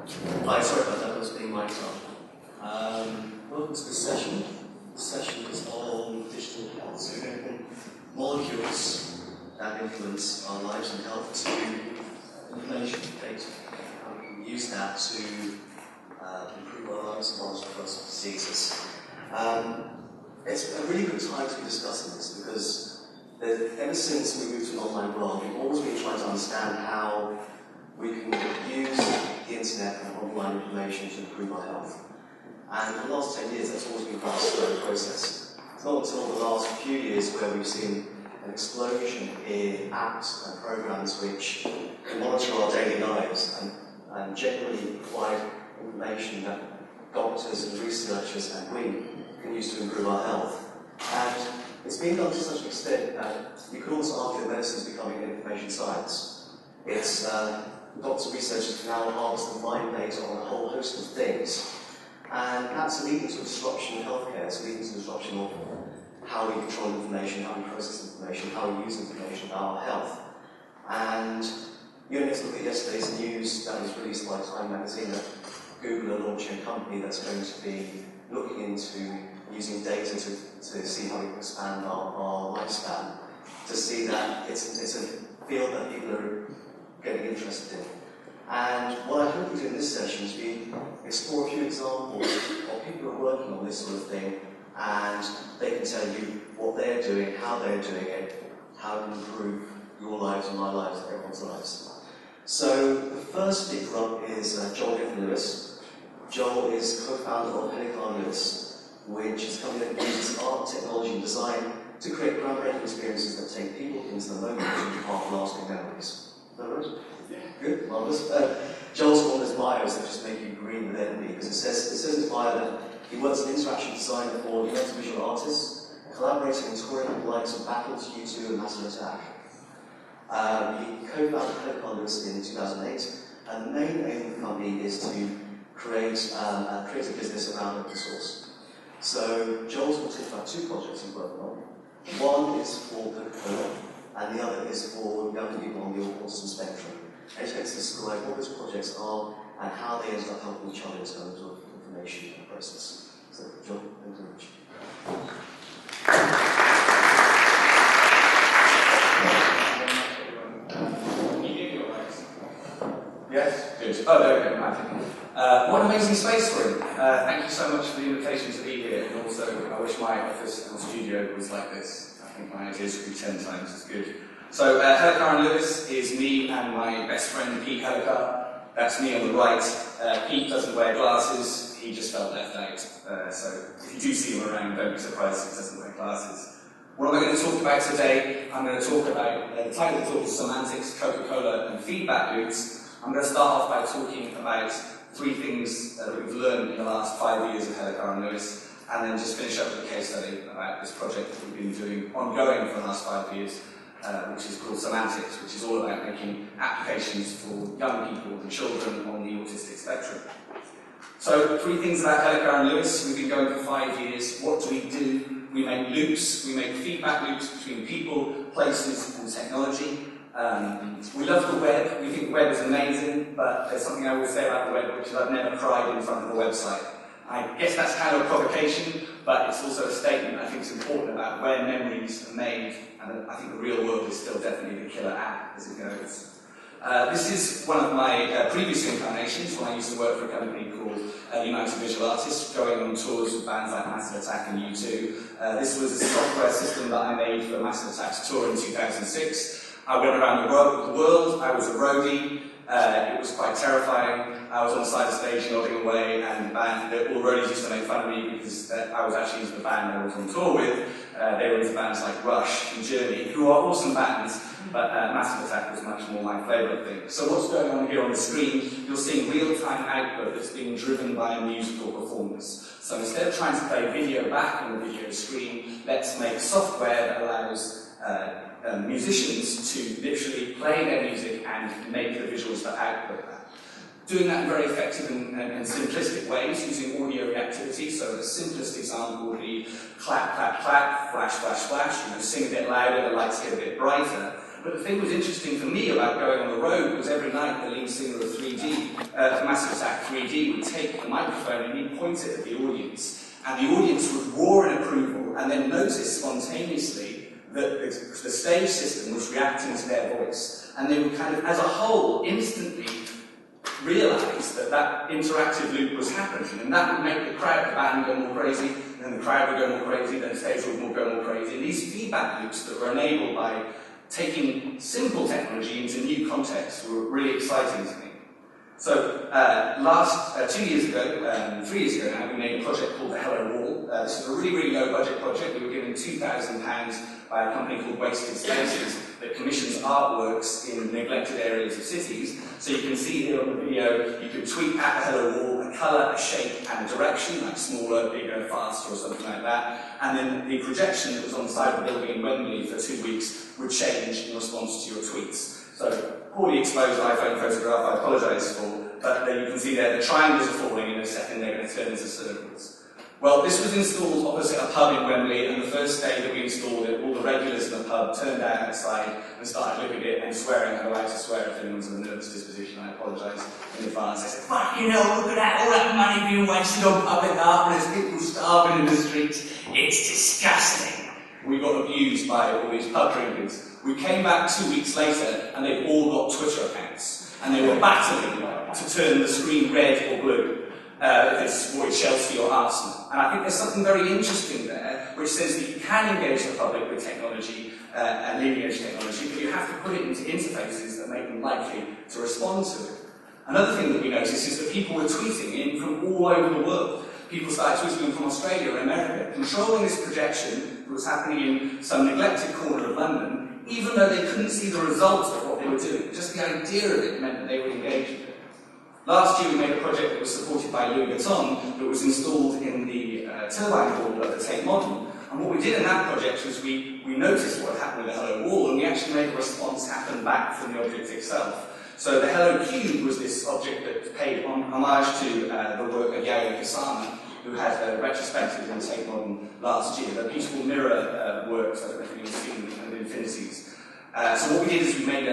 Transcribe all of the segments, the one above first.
Hi, sorry about that, I was being mic'd up. Welcome to this session. This session is on digital health. So we're going from molecules that influence our lives and health to information, data. How we can use that to improve our lives and monitor us with diseases. It's a really good time to be discussing this because ever since we moved to an online world, we've always been trying to understand how we can use the internet and online information to improve our health. And for the last 10 years, that's always been quite a slow process. It's not until the last few years where we've seen an explosion in apps and programs which can monitor our daily lives and generally provide information that doctors and researchers and we can use to improve our health. And it's been done to such an extent that you could also argue that medicine is becoming an information science. It's doctors and researchers can now harvest and mine data on a whole host of things. And that's leading to a disruption in healthcare. It's leading to a disruption of how we control information, how we process information, how we use information about our health. And you only have to look at yesterday's news that was released by Time magazine that Google are launching a company that's going to be looking into using data to see how we can expand our lifespan, to see that it's a field that people are getting interested in. And what I hope we do in this session is we explore a few examples of people who are working on this sort of thing, and they can tell you what they're doing, how they're doing it, how it can improve your lives and my lives and everyone's lives. So the first speaker up is Joel-Lewis. Joel is co-founder of hellicar&lewis, which is a company that uses art, technology and design to create groundbreaking experiences that take people into the moment and impart lasting memories. Is that right? Yeah. Good, marvellous. Joel's one of his bios that just make you green with envy, because it says in his bio that he works in interaction design for United Visual Artists, collaborating and touring with the likes of Battles, U2 and Massive Attack. He co-founded hellicar&lewis in 2008, and the main aim of the company is to create a business around open source. So Joel's going to talk about two projects he's working on. One is for Coca-Cola, and the other is for young people on the autism spectrum. And he's going to describe what those projects are and how they end up helping each other in terms of information process. So, Joel, thank you very much. Yes? Good. Oh, there we go. What an amazing space we're in. Thank you so much for the invitation to be here, and also I wish my office and studio was like this. I think my ideas would be 10 times as good. So hellicar&lewis is me and my best friend Pete Hellicar. That's me on the right. Pete doesn't wear glasses, he just felt left out. So if you do see him around, don't be surprised if he doesn't wear glasses. What am I going to talk about today? I'm going to talk about, the title of the talk is Somantics, Coca-Cola and Feedback loops. I'm going to start off by talking about 3 things that we've learned in the last 5 years of hellicar&lewis, and then just finish up with a case study about this project that we've been doing ongoing for the last 5 years, which is called Somantics, which is all about making applications for young people and children on the autistic spectrum. So 3 things about hellicar&lewis. We've been going for 5 years. What do? We make loops, we make feedback loops between people, places and technology. We love the web, we think the web is amazing, but there's something I will say about the web, which is I've never cried in front of a website. I guess that's kind of a provocation, but it's also a statement I think is important about where memories are made, and I think the real world is still definitely the killer app as it goes. This is one of my previous incarnations when I used to work for a company called United Visual Artists, going on tours with bands like Massive Attack and U2. This was a software system that I made for Massive Attack's tour in 2006. I went around the world, I was a roadie, it was quite terrifying. I was on the side of the stage nodding away, and the band, all the roadies used to make fun of me because I was actually into the band I was on tour with. They were into bands like Rush and Journey, who are awesome bands, but Massive Attack was much more my favourite thing. So what's going on here on the screen, you're seeing real-time output that's being driven by a musical performance. So instead of trying to play video back on the video screen, let's make software that allows musicians to literally play their music and make the visuals that output that. Doing that in very effective and simplistic ways, using audio reactivity. So the simplest example would be clap, clap, clap, flash, flash, flash, sing a bit louder, the lights get a bit brighter. But the thing that was interesting for me about going on the road was every night the lead singer of 3D Massive Attack 3D would take the microphone and he'd point it at the audience, and the audience would roar in approval and then notice spontaneously that the stage system was reacting to their voice, and they would kind of, as a whole, instantly realise that that interactive loop was happening, and that would make the band go more crazy, and then the crowd would go more crazy, then the stage would go more crazy. And these feedback loops that were enabled by taking simple technology into new contexts were really exciting to me. So, 3 years ago now, we made a project called the Hello Wall. This is a really, really low budget project. We were given £2,000 by a company called Wasted Spaces that commissions artworks in neglected areas of cities. So you can see here on the video, you can tweet at the Hello Wall a colour, a shape, and a direction, like smaller, bigger, faster, or something like that. And then the projection that was on the side of the building in Wembley for 2 weeks would change in response to your tweets. So, poorly exposed iPhone photograph, I apologise for, but there you can see there the triangles are falling in a second, they're going to turn into circles. Well, this was installed opposite a pub in Wembley, and the first day that we installed it, all the regulars in the pub turned out outside and started looking at it and swearing. I'm allowed to swear if anyone's of a nervous disposition, I apologise in advance. They said, "Fuck, you know, look at that, all that money being wasted on public art, and there's people starving in the streets. It's disgusting." We got abused by all these pub drinkers. We came back 2 weeks later, and they'd all got Twitter accounts, and they were battling to turn the screen red or blue. If it's supported Chelsea or Arsenal. And I think there's something very interesting there, which says that you can engage the public with technology and leading edge technology, but you have to put it into interfaces that make them likely to respond to it. Another thing that we noticed is that people were tweeting in from all over the world. People started tweeting from Australia and America, controlling this projection that was happening in some neglected corner of London, even though they couldn't see the result of what they were doing. Just the idea of it meant that they were engaged with it. Last year we made a project that was supported by Louis Vuitton that was installed in the turbine hall at the Tate Modern. And what we did in that project was we noticed what had happened with the Hello Wall, and we actually made a response happen back from the object itself. So the Hello Cube was this object that paid homage to the work of Yayoi Kusama, who had a retrospective in Tate Modern last year. They're beautiful mirror works, I don't know if you've seen them, and infinities. So what we did is we made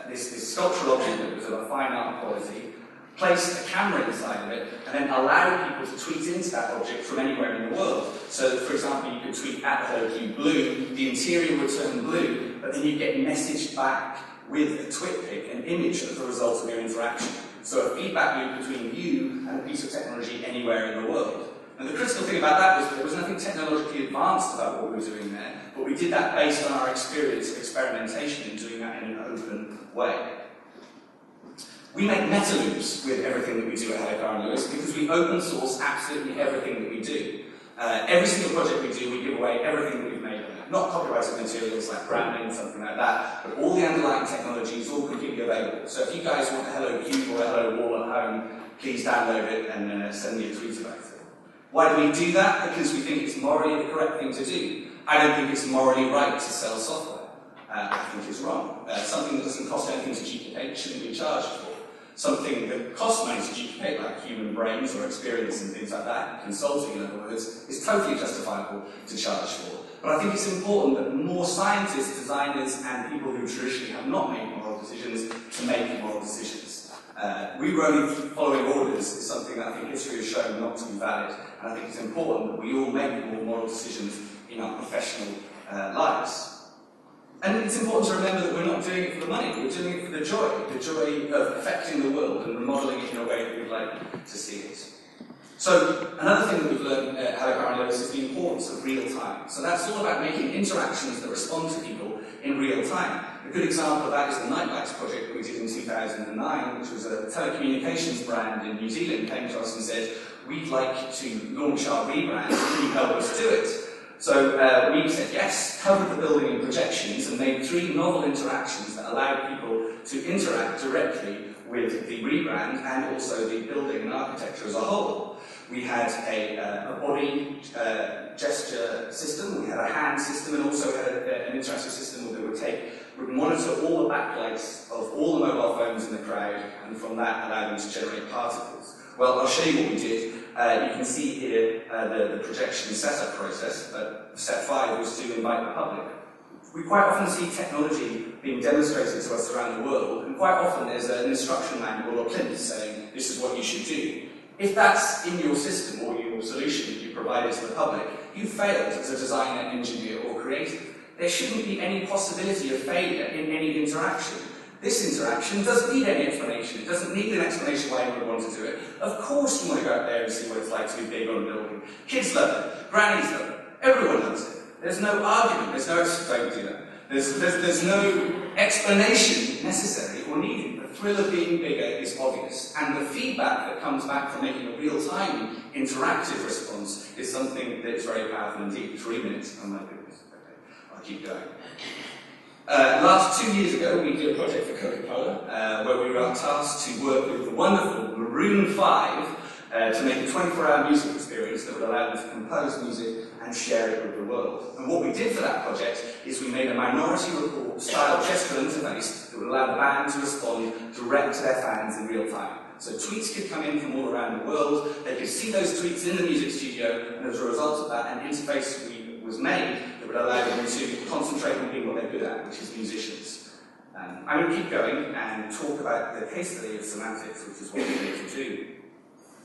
this sculptural object that was of a fine art quality, placed a camera inside of it, and then allowed people to tweet into that object from anywhere in the world. So that, for example, you could tweet at the Hello Cube blue, the interior would turn blue, but then you get messaged back with a twit pic, an image of the result of your interaction. So a feedback loop between you and a piece of technology anywhere in the world. And the critical thing about that was that there was nothing technologically advanced about what we were doing there, but we did that based on our experience of experimentation and doing that in an open way. We make meta loops with everything that we do at hellicar&lewis because we open source absolutely everything that we do. Every single project we do, we give away everything that we've made. Not copyrighted materials like branding, something like that, but all the underlying technology is all completely available. So if you guys want a Hello Cube or a Hello Wall at home, please download it and send me a tweet about it. Why do we do that? Because we think it's morally the correct thing to do. I don't think it's morally right to sell software. I think it's wrong. Something that doesn't cost anything to duplicate shouldn't be charged for. Something that costs money to duplicate, like human brains or experience and things like that, consulting in other words, is totally justifiable to charge for. But I think it's important that more scientists, designers, and people who traditionally have not made moral decisions to make moral decisions. We were only following orders is something that I think history has shown not to be valid, and I think it's important that we all make more moral decisions in our professional lives. And it's important to remember that we're not doing it for the money, we're doing it for the joy of affecting the world and remodelling it in a way that we'd like to see it. So, another thing that we've learned at hellicar&lewis is the importance of real time. So that's all about making interactions that respond to people in real time. A good example of that is the Nightlights project that we did in 2009, which was a telecommunications brand in New Zealand came to us and said, we'd like to launch our rebrand, can you help us do it? So we said yes, covered the building in projections, and made 3 novel interactions that allowed people to interact directly with the rebrand and also the building and architecture as a whole. We had a body gesture system, we had a hand system, and also had an interactive system that would monitor all the backlights of all the mobile phones in the crowd, and from that allow them to generate particles. Well, I'll show you what we did. You can see here the projection setup process, but step 5 was to invite the public. We quite often see technology being demonstrated to us around the world, and quite often there's an instruction manual or plinth saying, this what you should do. If that's in your system or your solution that you provided to the public, you failed as a designer, engineer, or creative. There shouldn't be any possibility of failure in any interaction. This interaction doesn't need any explanation. It doesn't need an explanation why you would want to do it. Of course you want to go out there and see what it's like to be big on a building. Kids love it. Grannies love it. Everyone loves it. There's no argument. There's no don't do that. There's no explanation necessary or needed. The thrill of being bigger is obvious. And the feedback that comes back from making a real-time interactive response is something that is very powerful indeed. 3 minutes. Oh my goodness. Okay. I'll keep going. Last 2 years ago, we did a project for Coca-Cola where we were tasked to work with the wonderful Maroon 5 to make a 24-hour music experience that would allow them to compose music and share it with the world. And what we did for that project is we made a minority report style gestural interface that would allow the band to respond direct to their fans in real time. So tweets could come in from all around the world, they could see those tweets in the music studio, and as a result of that, an interface was made that would allow them to concentrate on being what they're good at, which is musicians. I'm going to keep going and talk about the case study of Somantics, which is what we're here to do.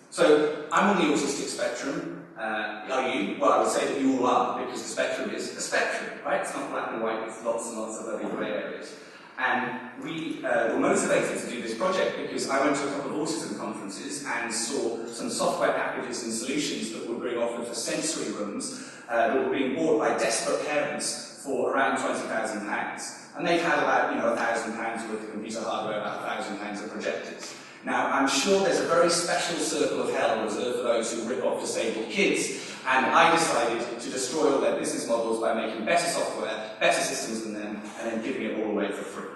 So, I'm on the autistic spectrum. Are you? Well, I would say that you all are, because the spectrum is a spectrum, right? It's not black and white, it's lots and lots of other grey areas. And we were motivated to do this project because I went to a couple of autism conferences and saw some software packages and solutions that were being offered for sensory rooms that were being bought by desperate parents for around £20,000. And they've had about, £1,000 worth of computer hardware, about £1,000 of projectors. Now, I'm sure there's a very special circle of hell reserved for those who rip off disabled kids, and I decided to destroy all their business models by making better software, better systems than them, and then giving it all away for free.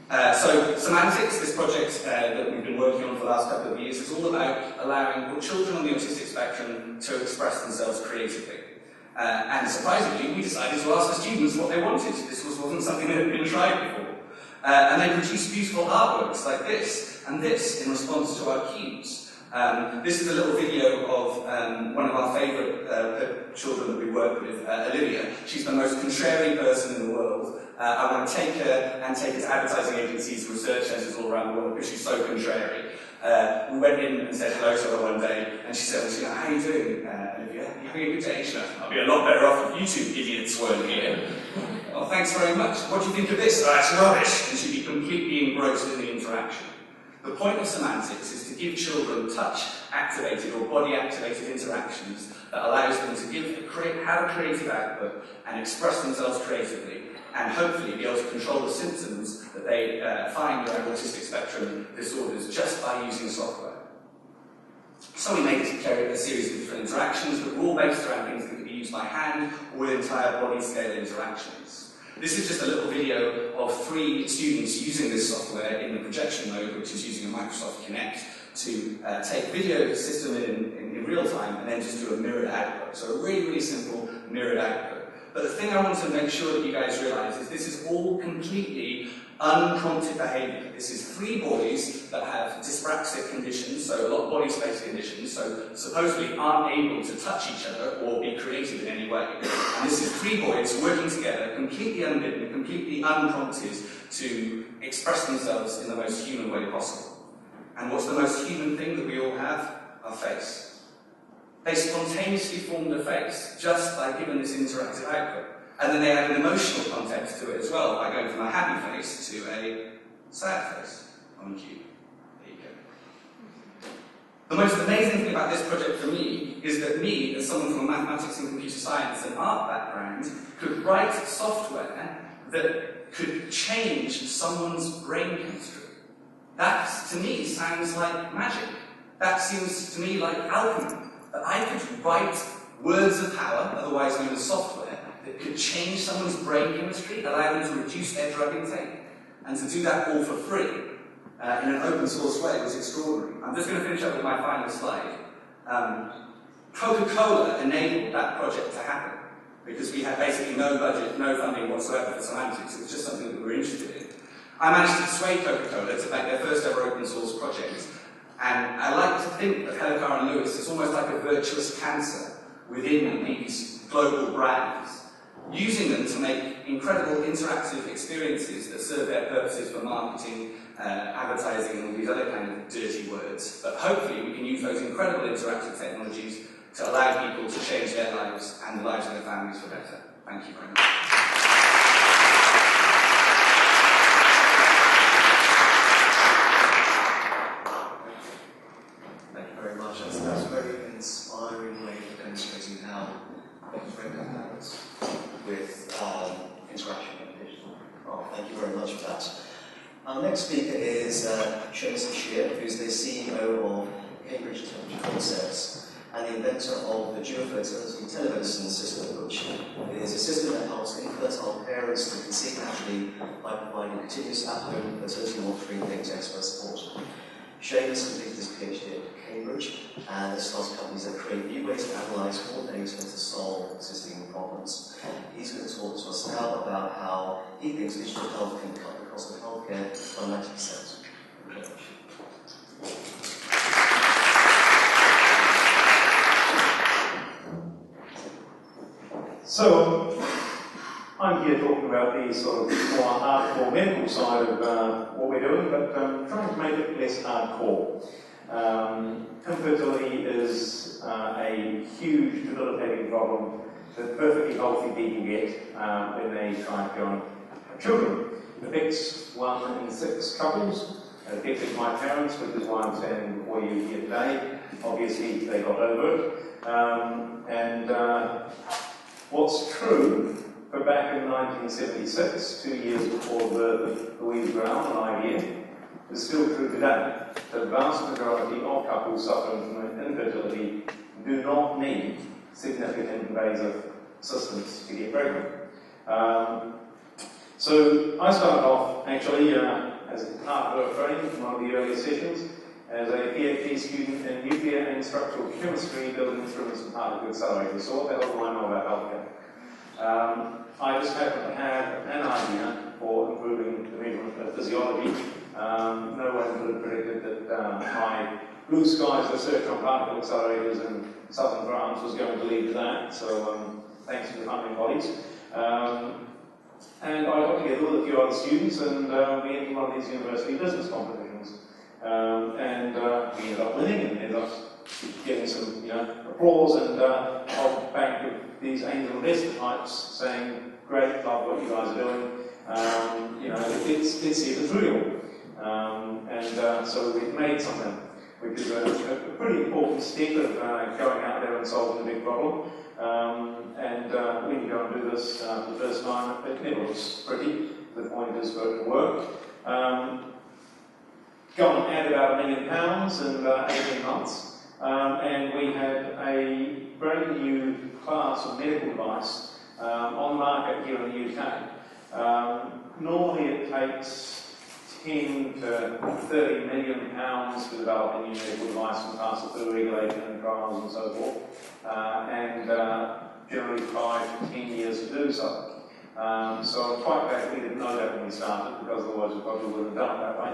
So, Somantics, this project that we've been working on for the last couple of years, is all about allowing children on the autistic spectrum to express themselves creatively. And surprisingly, we decided to ask the students what they wanted. This wasn't something that had been tried before. And they produced beautiful artworks like this, and this in response to our cues. This is a little video of one of our favourite children that we work with, Olivia. She's the most contrary person in the world. I want to take her and take her to advertising agencies, research centres all around the world because she's so contrary. We went in and said hello to her one day, and she said, well, how are you doing, Olivia? You having a good day? She said, I'll be a lot better off if you two idiots weren't here. Oh, thanks very much. What do you think of this? Oh, that's rubbish. And she'd be completely engrossed in the interaction. The point of Somantics is to give children touch-activated or body-activated interactions that allows them to have a creative output and express themselves creatively, and hopefully be able to control the symptoms that they find around autistic spectrum disorders just by using software. So we made a series of different interactions that were all based around things that could be used by hand or with entire body scale interactions. This is just a little video of 3 students using this software in the projection mode, which is using a Microsoft Kinect to take video system in real time and then just do a mirrored output. So a really, really simple mirrored output. But the thing I want to make sure that you guys realise is this is all completely unprompted behaviour. This is 3 boys that have dyspraxic conditions, so a lot of body space conditions, so supposedly aren't able to touch each other or be creative in any way. And this is 3 boys working together, completely unbidden, completely unprompted, to express themselves in the most human way possible. And what's the most human thing that we all have? Our face. They spontaneously formed a face just by giving this interactive output. And then they add an emotional context to it as well by going from a happy face to a sad face on cue. There you go. The most amazing thing about this project for me is that me, as someone from a mathematics and computer science and art background, could write software that could change someone's brain chemistry. That, to me, sounds like magic. That seems to me like alchemy. That I could write words of power, otherwise known as software, that could change someone's brain chemistry, allow them to reduce their drug intake, and to do that all for free in an open source way was extraordinary. I'm just going to finish up with my final slide. Coca-Cola enabled that project to happen because we had basically no budget, no funding whatsoever for Somantics. It was just something that we were interested in. I managed to persuade Coca-Cola to make their first ever open source project. And I like to think of hellicar&lewis as almost like a virtuous cancer within these global brands, using them to make incredible interactive experiences that serve their purposes for marketing, advertising, and all these other kind of dirty words. But hopefully we can use those incredible interactive technologies to allow people to change their lives and the lives of their families for better. Thank you very much. Thank you very much. That's a very inspiring way of demonstrating how openFrameworks happens with interaction and digital. Oh, thank you very much for that. Our next speaker is Seamus Bashir, who's the CEO of Cambridge Temperature Concepts and the inventor of the dual-fertility telemedicine system, which is a system that helps infertile parents to conceive naturally by providing continuous at-home fertility monitoring linked expert support. Seamus completed his PhD at Cambridge and has started companies that create new ways to analyse more data to solve existing problems. He's going to talk to us now about how he thinks digital health can cut the cost of healthcare by 90%. So, I'm here talking about the sort of more hardcore medical side of what we're doing, but trying to make it less hardcore. Infertility is a huge debilitating problem that perfectly healthy people get when they try to go and have children. It affects 1 in 6 couples. It affected my parents, which is why I'm standing before you here today. Obviously, they got over it. What's true, but back in 1976, 2 years before the birth of Louise Brown and IVF, is still true today. The vast majority of couples suffering from infertility do not need significant invasive assistance to get pregnant. So I started off actually as part of a training from one of the earlier sessions as a PhD student in nuclear and structural chemistry, building instruments and particle accelerators. So what the hell do I know about healthcare? I just happen to have an idea for improving the measurement of physiology. No one could have predicted that my blue skies research on particle accelerators in southern France was going to lead to that. So thanks to the funding bodies. And I got together with a few other students and we entered one of these university business competitions. We ended up winning and ended up getting some applause and a whole bank of these angel investor types saying, great, love what you guys are doing, let's see if it's real. So we've made something, which is a pretty important step of going out there and solving a big problem. When you go and do this for the first time, it never looks pretty. The point is for it to work. Go and add about £1 million in 18 months. And we had a brand new class of medical device on the market here in the UK. Normally it takes 10 to 30 million pounds to develop a new medical device and pass it through regulation and trials and so forth. Generally 5 to 10 years to do so. So I'm quite glad we didn't know that when we started, because otherwise we probably wouldn't have done it that way.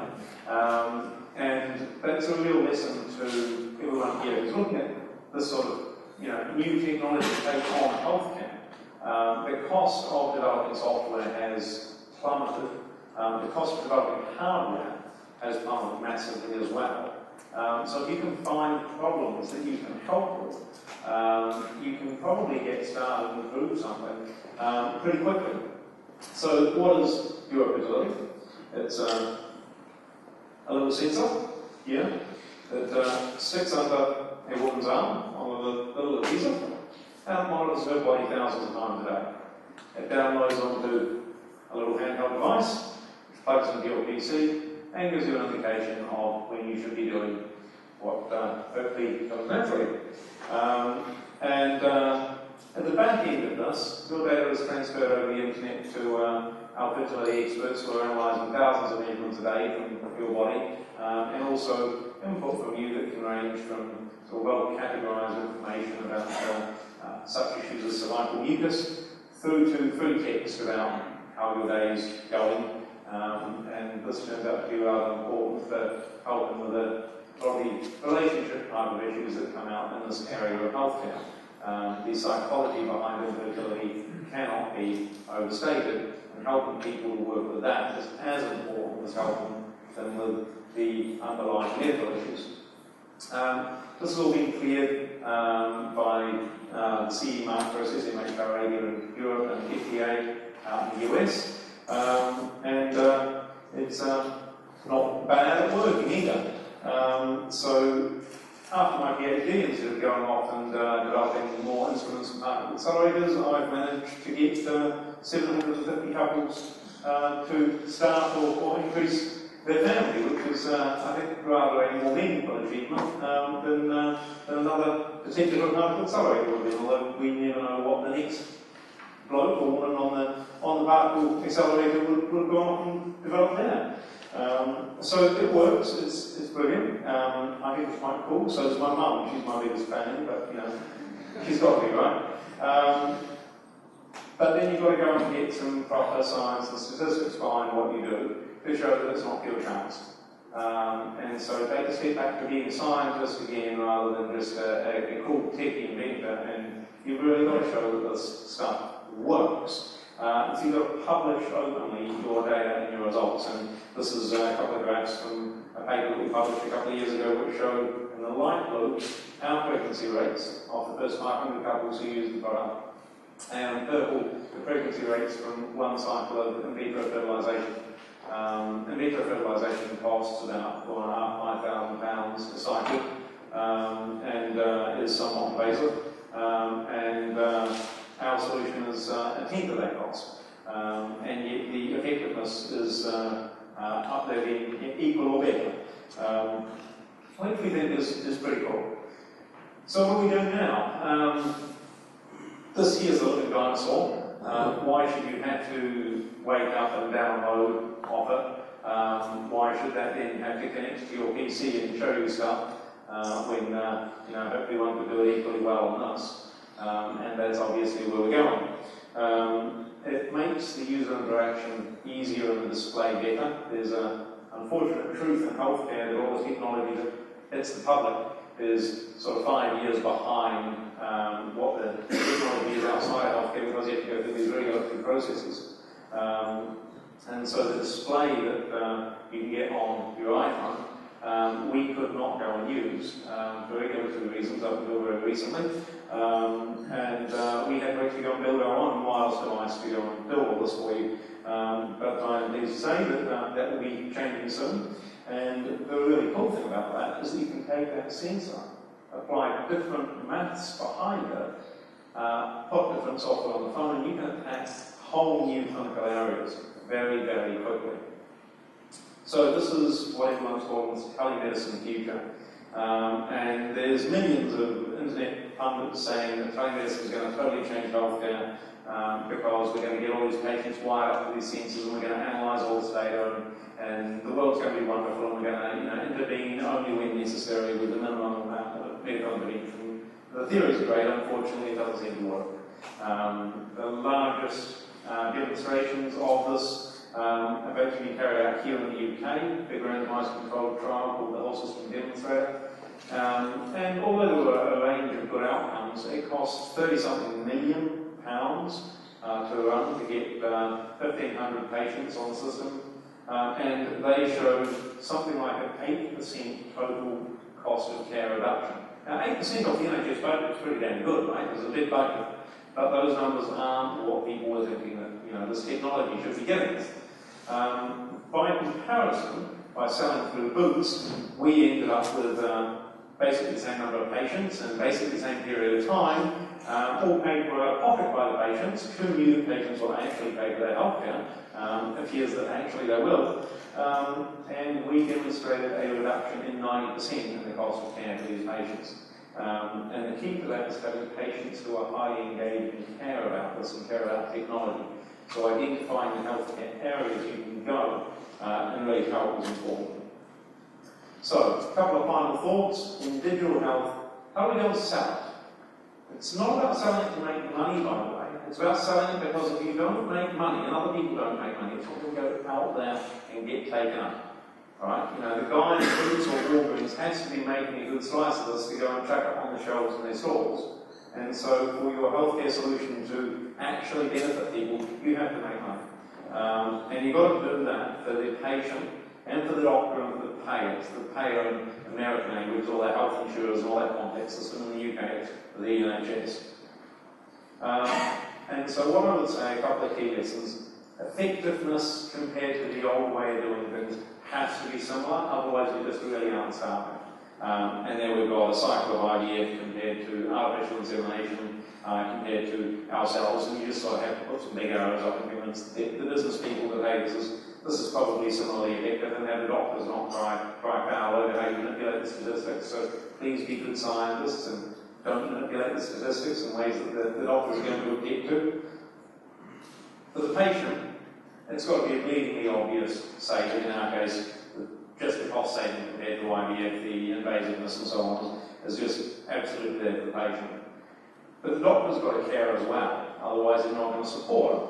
And that's a real lesson to everyone here who's looking at this sort of new technology take on healthcare. The cost of developing software has plummeted. The cost of developing hardware has plummeted massively as well. So if you can find problems that you can help with, you can probably get started and improve something pretty quickly. So what is Europe? It's a little sensor here that sticks under a woman's arm on a little adhesive and monitors her body thousands of times a day. It downloads onto a little handheld device, which plugs into your PC, and gives you an indication of when you should be doing what hopefully comes naturally. At the back end of this, your data is transferred over the internet to our fertility experts who are analysing thousands of measurements a day from your body, and also input from you that can range from sort of well-categorised information about such issues as cervical mucus through to food text about how your day is going. And this turns out to be rather important for helping with a lot of the relationship type of issues that come out in this area of healthcare. The psychology behind infertility cannot be overstated, and helping people to work with that is as important as helping them with the underlying medical issues. This has all been cleared by the CE mark process, MHRA here in Europe and FDA out in the US, and it's not bad at working either. So after my PhD, instead of going off and developing more instruments and particle accelerators, I've managed to get 750 couples to start or increase their family, which is, I think, rather a more meaningful achievement than another particular particle accelerator would be, although we never know what the next bloke or woman on the particle accelerator would go off and develop there. So it works, it's brilliant. I think it's quite cool. So does my mum, she's my biggest fan, but you know, she's got to be, right? But then you've got to go and get some proper science and statistics behind what you do to show that it's not pure chance. And so take a step back to being a scientist again rather than just a cool techie inventor, and you've really got to show that this stuff works. So you've got to publish openly your data and your results, and this is a couple of graphs from a paper that we published a couple of years ago which showed in the light blue our pregnancy rates of the first 500 couples who used the product, and in purple the pregnancy rates from one cycle of in vitro fertilisation. In vitro fertilisation costs about £4,500 a cycle, and is somewhat invasive, and our solution is a tenth of that cost, and yet the effectiveness is up there being equal or better, which we think is pretty cool. So what are we doing now? This here's a little dinosaur. Why should you have to wake up and download off it? Why should that then have to connect to your PC and show you stuff when you know, hopefully one could do it equally well on this? And that's obviously where we're going. It makes the user interaction easier and the display better. There's an unfortunate truth in healthcare that all the technology that hits the public is sort of 5 years behind what the technology is outside of healthcare, because you have to go through these regulatory processes. And so the display that you can get on your iPhone, we could not go and use for regulatory reasons up until very recently. And we had to actually go and build our own wireless device to go and build all this for you. But I'm pleased to say that that will be changing soon. And the really cool thing about that is that you can take that sensor, apply different maths behind it, put different software on the phone, and you can attack whole new clinical areas very, very quickly. So this is what everyone's calling telemedicine future. And there's millions of internet pundits saying that telemedicine is going to totally change healthcare because we're going to get all these patients wired up with these sensors, and we're going to analyse all this data, and the world's going to be wonderful, and we're going to intervene only when necessary with the minimum amount of medical intervention. The theory is great, unfortunately it doesn't seem to work. The largest demonstrations of this have actually been carried out here in the UK, big randomised controlled trial called the Whole System Demonstrator. And although there were a range of good outcomes, it cost £30-something million to run to get 1,500 patients on the system. And they showed something like an 8% total cost of care reduction. Now 8% of the NHS budget is pretty damn good, right? There's a big budget. But those numbers aren't what people were thinking that this technology should be getting us. By comparison, by selling through boots, we ended up with basically the same number of patients and basically the same period of time, all paid for out of pocket by the patients, who knew that patients will actually pay for their healthcare. Appears that actually they will. And we demonstrated a reduction in 90% in the cost of care for these patients. And the key to that is having patients who are highly engaged and care about this and care about technology. So identifying the healthcare areas you can go and really help is important. So, a couple of final thoughts. In digital health, how are we going to sell it? It's not about selling it to make money, by the way. It's about selling it because if you don't make money, and other people don't make money, it's not going to go out there and get taken up. Right? The guy in Boots or Walgreens has to be making a good slice of this to go and chuck it on the shelves in their stores. And so for your healthcare solution to actually benefit people, you have to make money. And you've got to do that for the patient and for the doctor and for the payers. The payer in American language, all that health insurers and all that complex system. In the UK, it's the NHS. And so what I would say, a couple of key lessons. Effectiveness compared to the old way of doing things has to be similar, otherwise you just really aren't starving. And then we've got a cycle of IVF compared to artificial insemination, compared to ourselves, and you just sort of have to put some big arrows up and convince the business people that, hey, this is probably similarly effective, and have the doctors not try power over how you manipulate the statistics. So please be good scientists and don't manipulate the statistics in ways that the doctors are going to object to. For the patient, it's got to be a bleedingly obvious saving, in our case, just the cost saving compared to IVF, the invasiveness and so on, is just absolutely there for the patient. But the doctor's got to care as well, otherwise they're not going to support it.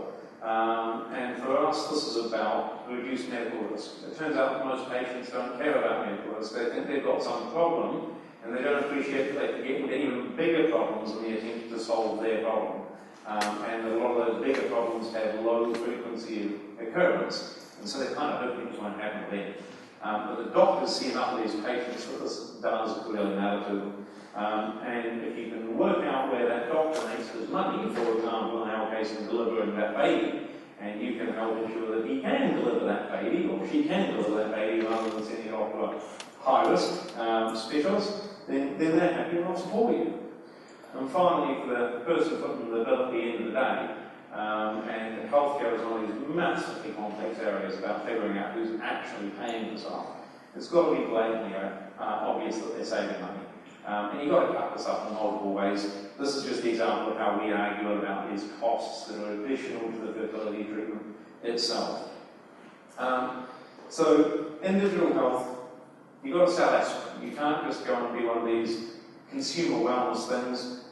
And for us, this is about reduced medical risk. It turns out that most patients don't care about medical risk. They think they've got some problem, and they don't appreciate that they can get into even bigger problems in the attempt to solve their problem. And a lot of those bigger problems have low frequency of occurrence, and so they kind of hope things won't happen then. But the doctors see enough of these patients that this does really matter to them. And if you can work out where that doctor makes his money, for example, in our case, in delivering that baby, and you can help ensure that he can deliver that baby, or she can deliver that baby rather than sending it off to a high-risk specialist, then they're happy and they'll support you. And finally, for the person putting the bill at the end of the day, and healthcare is one of these massively complex areas about figuring out who's actually paying for stuff. It's got to be blatantly obvious that they're saving money. And you've got to cut this up in multiple ways. This is just the example of how we argue about these costs that are additional to the fertility treatment itself. So, in digital health, you've got to sell aspirin. You can't just go and be one of these consumer wellness things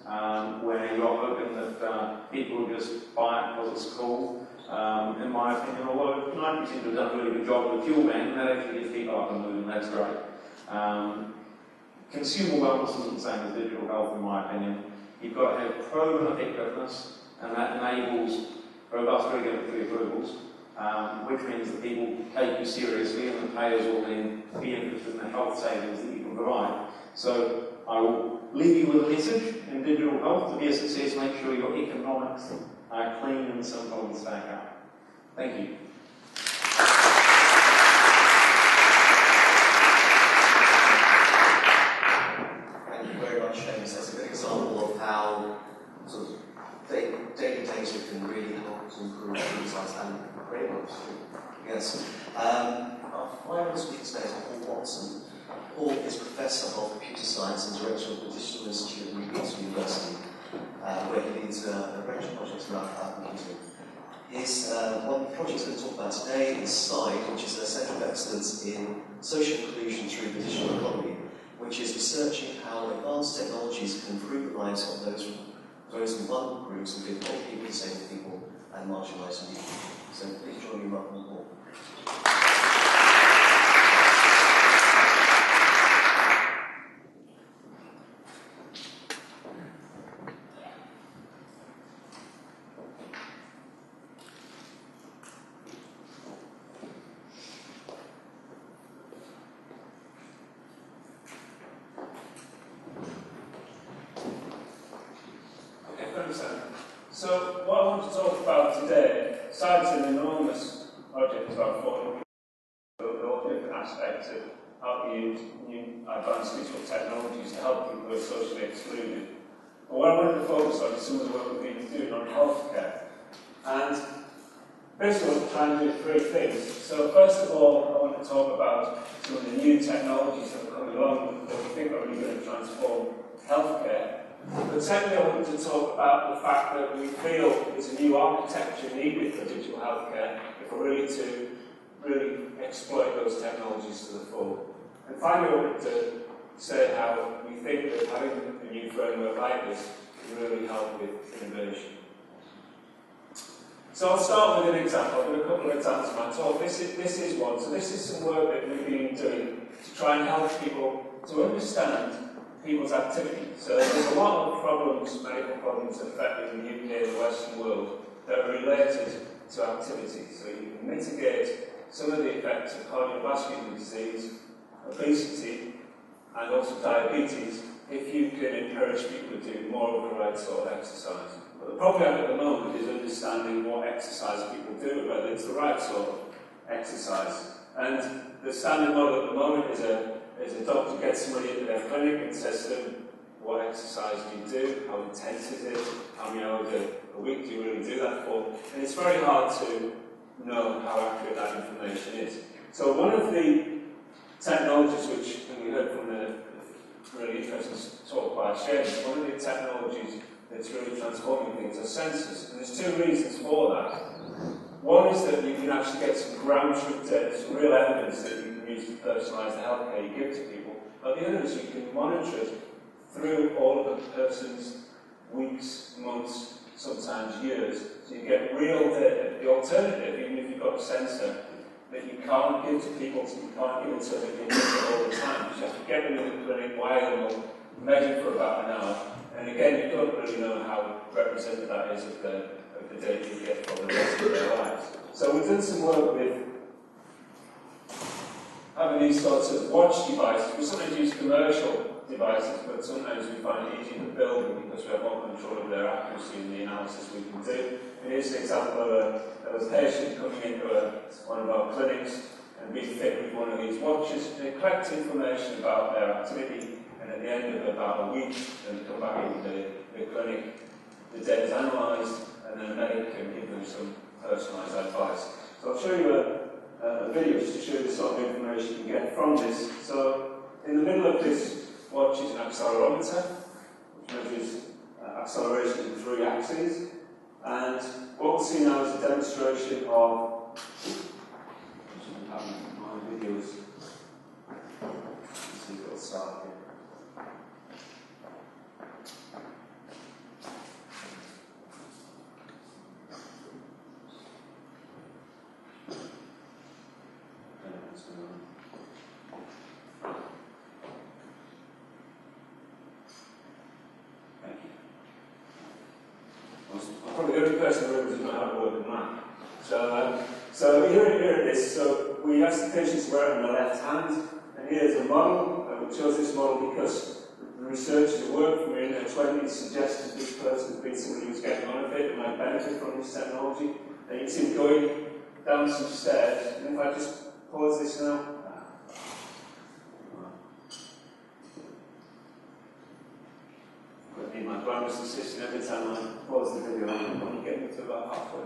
where you're hoping that people will just buy it because it's cool. In my opinion, although 90% have done a really good job with the fuel ban, that actually gets people up and moving, that's great. Consumer wellness isn't the same as digital health, in my opinion. You've got to have proven effectiveness, and that enables robust regulatory approvals, which means that people take you seriously, and the payers will then be interested in the health savings that you can provide. So I will leave you with a message in digital health. To be a success, make sure your economics are clean and simple and stack up. Thank you. Thank you very much, James. That's a good example of how sort of data can really help to improve insights and frameworks. Yes. Our final speaker today is Paul Watson. Paul is Professor of Computer Science and Director of the Digital Institute at Newcastle University, where he leads a range of projects around cloud computing. His one project we're going to talk about today is SIDE, which is a Centre of Excellence in Social Inclusion through the Digital Economy, which is researching how advanced technologies can improve the lives of those in vulnerable groups, including old people, disabled people, and marginalised people. So please join me, welcome Paul. So what I want to talk about today, SIDE is an enormous project, about 400 all different aspects of how to use new advanced digital technologies to help people who are socially excluded. But what I wanted to focus on is some of the work we've been doing on healthcare. And first of all, we're trying to do three things. So first of all, I want to talk about some of the new technologies that are coming along that we think are really going to transform healthcare. But secondly, I wanted to talk about the fact that we feel there's a new architecture needed for digital healthcare if we're really to exploit those technologies to the full. And finally, I wanted to say how we think that having a new framework like this can really help with innovation. So I'll start with an example. I'll do a couple of examples of my talk. This is one. So this is some work that we've been doing to try and help people to understand people's activity. So there's a lot of problems, medical problems affecting the UK and the Western world that are related to activity. So you can mitigate some of the effects of cardiovascular disease, obesity, and also diabetes if you can encourage people to do more of the right sort of exercise. But the problem at the moment is understanding what exercise people do, whether it's the right sort of exercise. And the standard model at the moment is a doctor gets somebody into their clinic and says to them, what exercise do you do, how intense is it, how many hours a week do you really do that for? And it's very hard to know how accurate that information is. So one of the technologies which, and we heard from the really interesting talk by Shane, one of the technologies that's really transforming things are sensors. And there's two reasons for that. One is that you can actually get some ground truth data, some real evidence that you can use to personalise the healthcare you give to people. But the other is you can monitor it through all of the person's weeks, months, sometimes years. So you get real data. The alternative, even if you've got a sensor that you can't give to people, so you can't give it so that you use it all the time. You have to get them in the clinic, wire them up, measure for about an hour. And again, you don't really know how representative that is of the data you get from the rest of their lives. So we've done some work with having these sorts of watch devices. We sometimes use commercial devices, but sometimes we find it easier to build them because we have more control of their accuracy and the analysis we can do. And here's an example of a patient coming into one of our clinics and being fit with one of these watches. They collect information about their activity, and at the end of about a week, they come back into the clinic, the data is analysed, and then the medic can give them some personalised advice. So I'll show you a video just to show you the sort of information you can get from this. So in the middle of this watch is an accelerometer, which measures acceleration in 3 axes. And what we'll see now is a demonstration of my videos. Let's see if it'll start here. Probably the only person in the room who does not have a word in Mac. So here it is. So we asked the patients to wear it on the left hand, and here's a model. We chose this model because the researchers who worked for me in their 20s suggested this person had been somebody who was getting on a bit and might benefit from this technology. And you can see him going down some stairs. And if I just pause this now. I need my glamorous assistant every time I pause the video when you get into about halfway.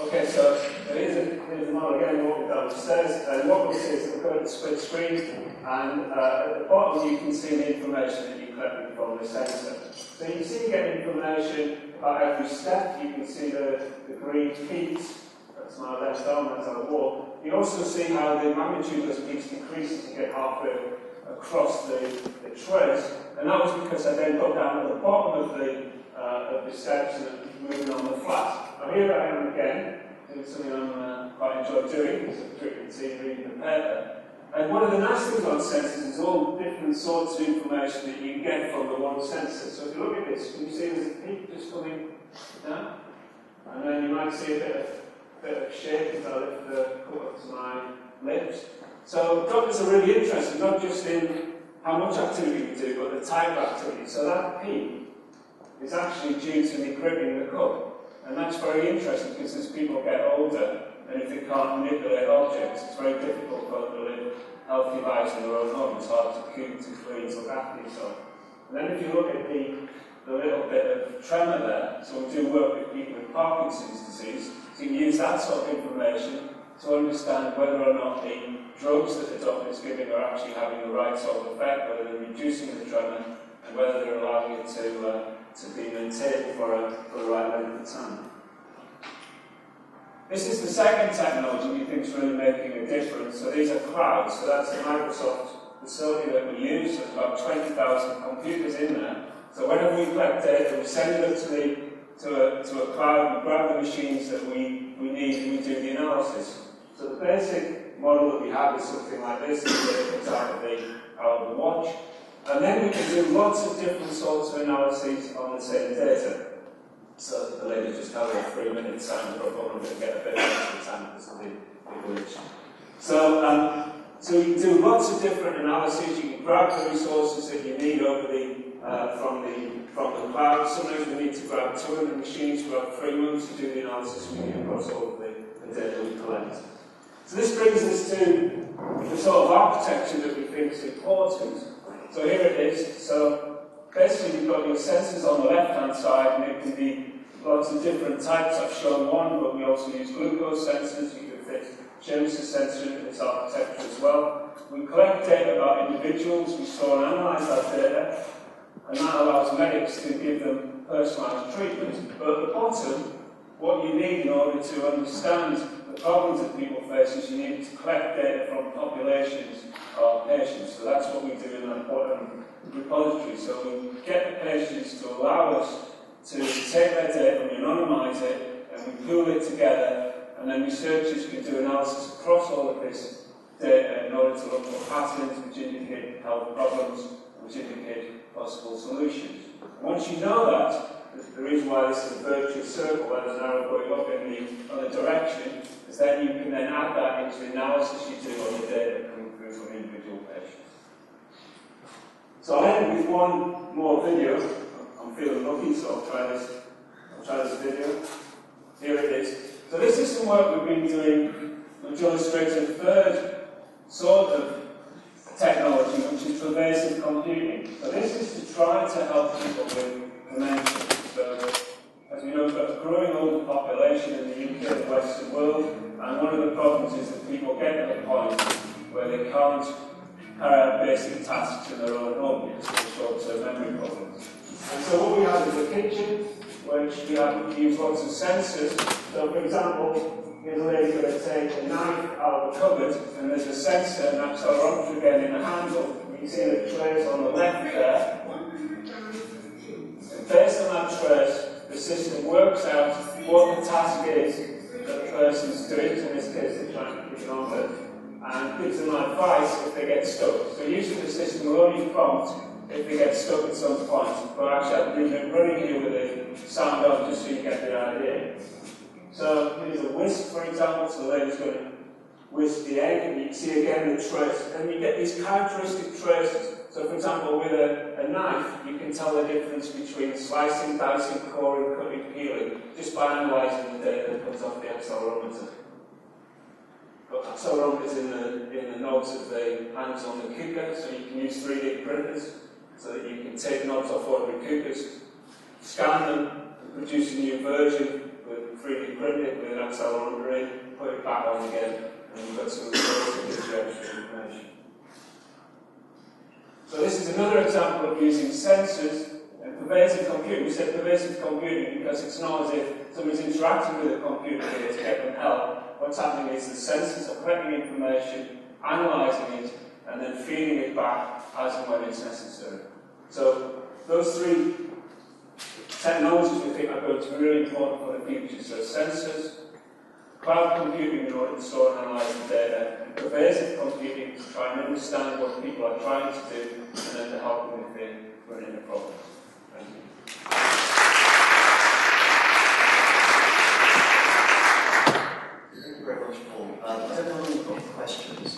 Okay, so here's the model again, walking down the stairs, and what we'll see is that we've got a split screen, and at the bottom you can see the information that you collected from the sensor. So you can see you get information about every step. You can see the green peaks, that's my left arm, that's our walk. You also see how the magnitude of those peaks decreases as you get halfway across the trace, and that was because I then got down at the bottom of the steps and moving on the flat. Now here I am again, doing something I quite enjoy doing, because I'm drinking tea, reading the paper. And one of the nice things about sensors is all different sorts of information that you can get from the one sensor. So if you look at this, can you see there's a peak just coming down? And then you might see a bit of shake as I lift the cup up to my lips. So doctors are really interested, not just in how much activity we do, but the type of activity. So that peak is actually due to me gripping the cup. And that's very interesting because as people get older, and if they can't manipulate objects, it's very difficult for them to live healthy lives in their own home. It's hard to cook, to clean, to look after yourself. And then if you look at the little bit of tremor there, so we do work with people with Parkinson's disease, so you can use that sort of information to understand whether or not the drugs that the doctor is giving are actually having the right sort of effect, whether they're reducing the tremor, and This is the second technology we think is really making a difference. So these are clouds. So that's the Microsoft facility that we use. There's about 20,000 computers in there. So whenever we collect data, we send it to a cloud, we grab the machines that we need, and we do the analysis. So the basic model that we have is something like this. It comes out of the watch. And then we can do lots of different sorts of analyses on the same data. So the lady just held a 3-minute sound for a moment to get a bit of extra time because of the glitch. So you can do lots of different analyses. You can grab the resources that you need over from the cloud. Sometimes we need to grab 200 machines for about 3 months to do the analysis we need across all of the data we collect. So this brings us to the sort of architecture that we think is important. So here it is. So basically you've got your sensors on the left-hand side, and it can be lots of different types. I've shown one, but we also use glucose sensors. You can fit Jameson sensor into this architecture as well. We collect data about individuals, we store and analyse that data, and that allows medics to give them personalised treatment. But at the bottom, what you need in order to understand the problems that people face is you need to collect data from populations of patients. So that's what we do in our repository. So we get the patients to allow us to take their data, we anonymise it, and we pool it together, and then researchers can do analysis across all of this data in order to look for patterns which indicate health problems, which indicate possible solutions. And once you know that, the reason why this is a virtuous circle, where there's an arrow going up in the other direction, is then you can then add that into the analysis you do on the data coming through from individual patients. So I'll end with one more video. I'm feeling lucky, so I'll try this video. Here it is. So this is some work we've been doing, which illustrates a third sort of technology, which is pervasive computing. So this is to try to help people with dementia. So, as we know, we've got a growing older population in the UK and the Western world, and one of the problems is that people get to the point where they can't carry out basic tasks in their own home because of short-term memory problems. And so what we have is a kitchen, which we use lots of sensors. So for example, here's a lady going to take a knife out of the cupboard, and there's a sensor, an accelerometer again in the handle. You can see the trace on the left there. And based on that trace, the system works out what the task is that the person's doing, in this case they're trying to put it on with, and gives them advice if they get stuck. So usually the system will only prompt if they get stuck at some point, but actually I've been running here with the sound on just so you get the idea. So here's a whisk, for example, so the lady's going to whisk the egg, and you can see again the trace, and you get these characteristic traces. So for example, with a knife, you can tell the difference between slicing, dicing, coring, cutting, peeling, just by analysing the data that comes off the accelerometer. Got accelerometers in the knobs of the hands on the cooker, so you can use 3D printers, so that you can take knobs off ordinary cookers, scan them, and produce a new version with 3D printed with an accelerometer in, put it back on again, and you've got some results that gives you extra information. So this is another example of using sensors and pervasive computing. We say pervasive computing because it's not as if somebody's interacting with a computer here to get them help. What's happening is the sensors are collecting information, analysing it, and then feeding it back as and when it's necessary. So those three technologies we think are going to be really important for the future. So sensors, cloud computing in order to store and analyse the data, and pervasive computing to try and understand what people are trying to do, and then to help them if they run into problems. Thank you. Thank you very much, Paul. I don't know if we've got questions.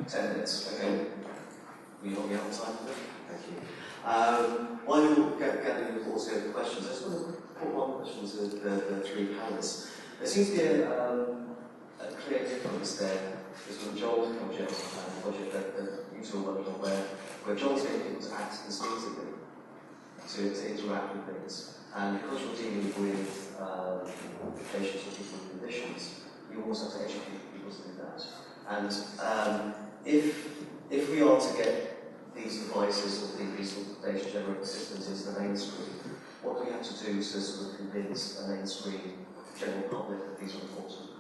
10 minutes, okay. We got the other time for it? Thank you. While you're gathering your thoughts over the questions, I just want to put one question to the three panelists. There seems to be a clear difference there between Joel's project and the project that you two are working on, where Joel's getting people to act instinctively, to interact with things. And because you're dealing with patients with different conditions, you also have to educate people to do that. And if we are to get these devices or these data generating systems into the mainstream, what do we have to do to sort of convince a mainstream general public that these are important?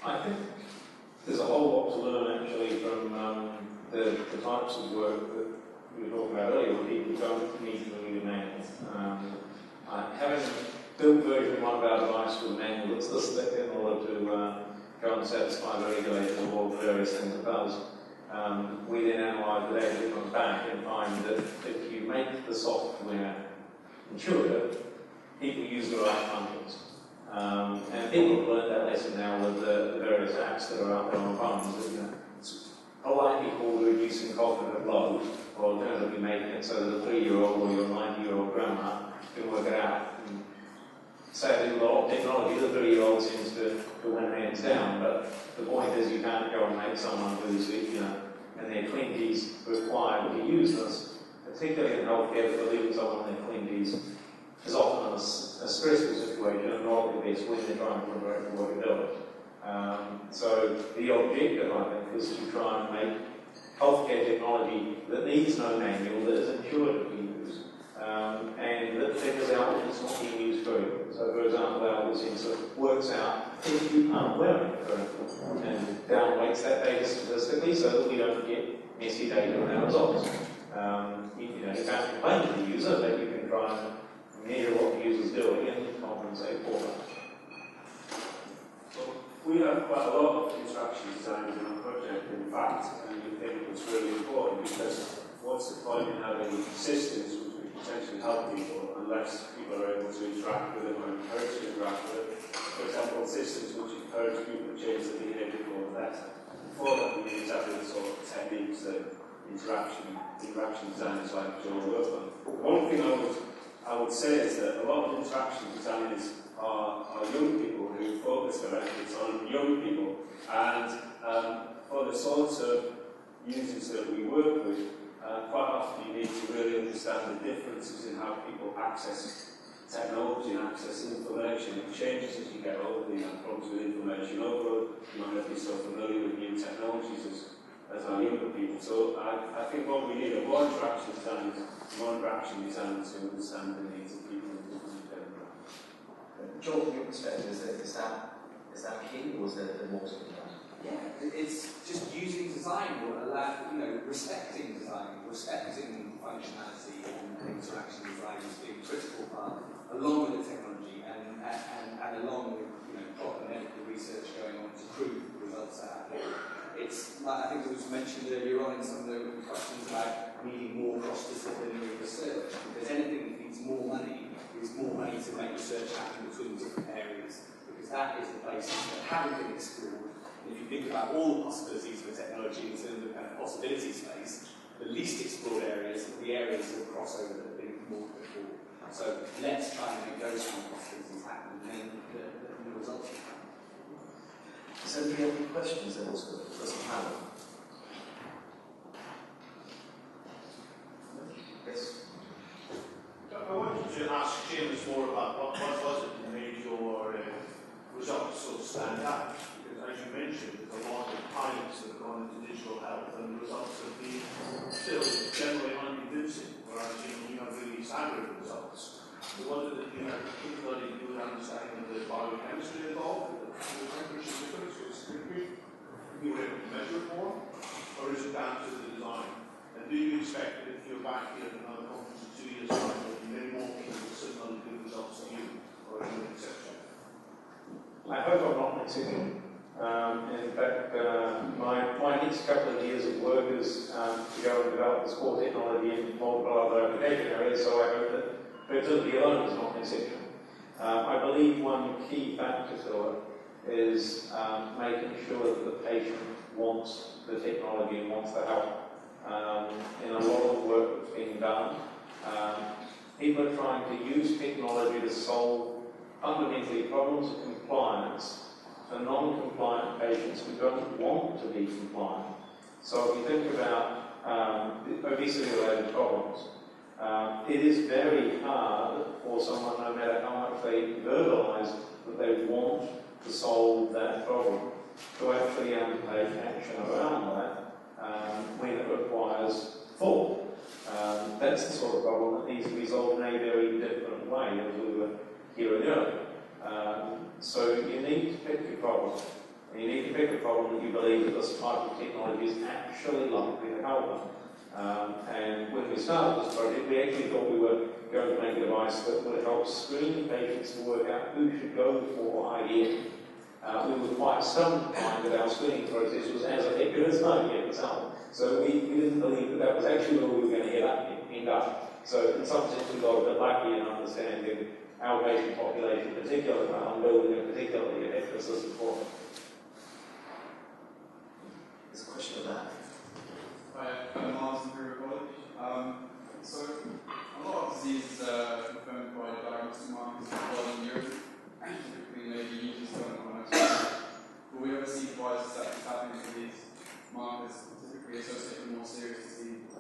I think there's a whole lot to learn actually from the types of work that we were talking about earlier, where people don't need to read a manual. Having built version 1 of our device with a manual that's this thick in order to go and satisfy the regulator of all the various things it does, we then analyse the data that comes back and find that if you make the software intuitive, people use the right functions. And people have learned that lesson now with the various apps that are out there on phones. You know, it's politely called reducing cognitive load, or alternatively making it so that a 3-year-old or your 90-year-old grandma can work it out. And sadly, with a lot of technology, the 3-year-old seems to win hands down, but the point is you can't go and make someone who's, you know, and their clinkies required to use this, particularly in healthcare, for leaving someone in their clinkies is often a stressful situation and not the best when they're trying to prepare for what you're doing. So the objective, I think, is to try and make healthcare technology that needs no manual, that is intuitive to use, and that figures out if it's not being used correctly. So, for example, our sensor works out if you aren't wearing it correctly, and downweights that data statistically so that we don't get messy data in our results. You can't complain to the user, but you can try and measure what the user's doing and compensate for that. Well, we have quite a lot of interaction design in our project, in fact, and we think it's really important because what's the point in having systems which would potentially help people unless people are able to interact with them or encourage to interact with them? For example, systems which encourage people to change their behaviour for the better. For that, we need exactly the sort of techniques that interaction designers like Joe work on. One thing I would say is that a lot of interaction designers are young people who focus their efforts on young people, and for the sorts of users that we work with, quite often you need to really understand the differences in how people access technology and access information. It changes as you get older, you have problems with information overload, you might not be so familiar with new technologies as our younger people. So I think what we need are more interaction designers who understand the needs of people in different environments. Joel, from your perspective, is that key, or is there more to be done? Yeah, it's just using design will allow, respecting design, respecting functionality and interaction design as being a critical part, along with the technology and along with proper medical research going on to prove the results that happen. It's like I think it was mentioned earlier on in some of the questions about needing more cross-disciplinary research, because anything that needs more money is more money to make research happen between different areas, because that is the places that haven't been explored. And if you think about all the possibilities for technology in terms of kind of possibility space, the least explored areas are the areas of crossover that have been more before. So let's try and make those kind of possibilities happen, and then the results will happen. Does anybody have any questions then also for the panel? Yes? I wanted to ask James more about what was it that made your results so stand out? Because as you mentioned, there's a lot of pilots that have gone into digital health and the results have been still generally unconvincing, whereas you have really staggering results. So was it that you had particularly good understanding of the biochemistry involved, the temperature difference, you were able to measure it more, or is it down to the design? And do you expect that if you're back here at another conference in 2 years' time, there'll be many more people with similarly good results to you, or are you an exception? I hope I'm not an exception. In fact, my next couple of years of work is to go and develop this core technology in multiple other application areas, so I hope that fertility alone is not an exception. I believe one key factor to it is making sure that the patient wants the technology and wants the help. In a lot of the work that's being done, people are trying to use technology to solve fundamentally problems of compliance for non-compliant patients who don't want to be compliant. So if you think about obesity-related problems, it is very hard for someone, no matter how much they verbalise that they want to solve that problem, to actually undertake action around that when it requires thought. That that's the sort of problem that needs to be solved in a very different way, as we were hearing earlier. So you need to pick your problem. And you need to pick a problem that you believe that this type of technology is actually likely to help them. And when we started this project, we actually thought we were going to make a device that would help screen patients to work out who should go for IVF. We were quite stunned to find that our screening process was as effective as IVF itself. So we didn't believe that that was actually where we were going to end up. So in some sense we got a bit lucky in understanding our patient population in particular, and building a particularly effective system for them. There's a question of that. Hi, I'm Miles from Imperial College. So, a lot of diseases are confirmed by diagnostic markers of blood and urine. Typically, maybe users don't know much about it. But we ever see devices that can tap into these markers, typically associated with more serious disease.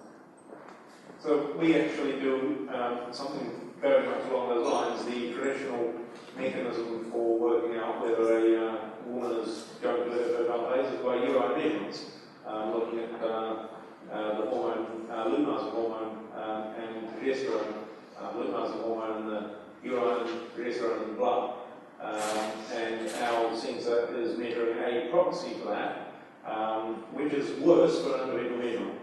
So we actually do something very much along those lines. The traditional mechanism for working out whether a woman is going to live her days is by urine measurements, looking at the hormone, luteinizing hormone and progesterone, luteinizing hormone in the urine, progesterone in the blood. And our sensor is measuring a proxy for that, which is worse for an individual measurement.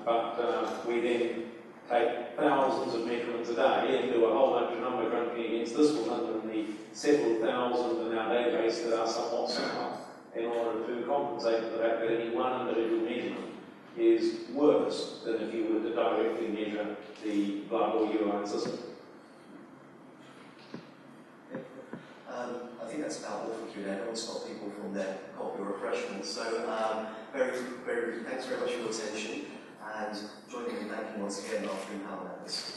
But we then take thousands of measurements a day and do a whole bunch of number crunching against this one and the several thousand in our database that are somewhat similar in order to compensate for the fact that any one individual measurement is worse than if you were to directly measure the blood or urine system. I think that's about all for Q&A. I don't want to stop people from their coffee or refreshments. So, thanks very much for your attention, and join me in thanking once again our three panel members.